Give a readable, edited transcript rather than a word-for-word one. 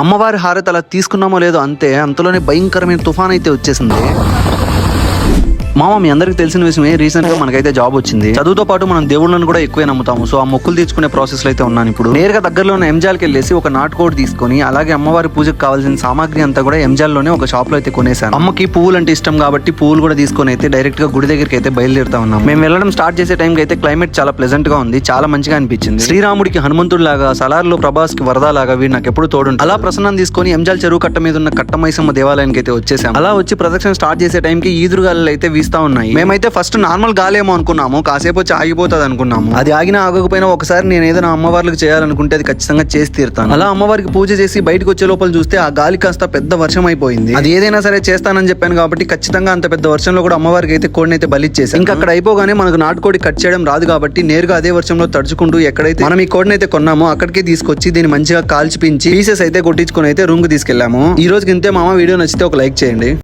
అమ్మవారి హారతి అలా తీసుకున్నామో లేదో అంతే, అంతలోనే భయంకరమైన తుఫాన్ అయితే వచ్చేసింది. మామ, మీ అందరికి తెలిసిన విషయమే, రీసెంట్ గా మనకైతే జాబ్ వచ్చింది. చదువుతో పాటు మనం దేవుళ్ళని కూడా ఎక్కువే నమ్ముతాము. సో ఆ మొక్కులు తీర్చుకునే ప్రాసెస్ లో అయితే ఉన్నాను ఇప్పుడు. నేరుగా దగ్గరలో ఉన్న ఎంజాల్కి వెళ్ళేసి ఒక నాటుకోడి తీసుకొని, అలాగే అమ్మవారి పూజకు కావాల్సిన సామాగ్రి అంతా కూడా ఎంజాల్ లోనే ఒక షాప్ లో అయితే కొనేసాను. అమ్మకి పువ్వులు అంటే ఇష్టం కాబట్టి పువ్వులు కూడా తీసుకొని అయితే డైరెక్ట్ గా గుడి దగ్గరికి అయితే బయలుదేరుతా ఉన్నాం. మేము వెళ్ళడం స్టార్ట్ చేసే టైంకి అయితే క్లైమేట్ చాలా ప్లెజెంట్ గా ఉంది, చాలా మంచిగా అనిపించింది. శ్రీరాముడికి హనుమంతుడు లాగా, సలార్లో ప్రభాస్ కి వరద లాగా వీడు నాకు ఎప్పుడు తోడు. అలా ప్రసన్నం తీసుకొని ఎంజాల్ చెరువు కట్ట మీద ఉన్న కట్టమైసమ్మ దేవాలయానికి అయితే వచ్చేసాం. అలా వచ్చి ప్రదక్షిణ స్టార్ట్ చేసే టైంకి ఈదురుగాలు అయితే వీస్తా ఉన్నాయి. మేమైతే ఫస్ట్ నార్మల్ గాలేమో అనుకున్నాము, కాసేపు వచ్చి ఆగిపోతుంది అనుకున్నాము. అది ఆగినా ఆగకపోయినా ఒకసారి నేను ఏదైనా అమ్మవార్లకు చేయాలనుకుంటే అది ఖచ్చితంగా చేసి తీరుతాను. అలా అమ్మవారికి పూజ చేసి బయటకు వచ్చే లోపల చూస్తే ఆ గాలి కాస్త పెద్ద వర్షం అయిపోయింది. అది ఏదైనా సరే చేస్తానని చెప్పాను కాబట్టి ఖచ్చితంగా అంత పెద్ద వర్షంలో కూడా అమ్మవారికి అయితే కోడిని అయితే బలిచ్చేసాను. ఇంకా అక్కడ అయిపోగానే మనకు నాటుకోడి కట్ చేయడం రాదు కాబట్టి నేరుగా అదే వర్షంలో తడుచుకుంటూ ఎక్కడైతే మనం ఈ కోడిని అయితే కొన్నామో అక్కడికే తీసుకొచ్చి దీన్ని మంచిగా కాల్చిపించి పీసెస్ అయితే కొట్టించుకొని అయితే రూమ్ కి తీసుకెళ్లాము. ఈ రోజుకి ఇంతే మామ. వీడియో నచ్చితే ఒక లైక్ చేయండి.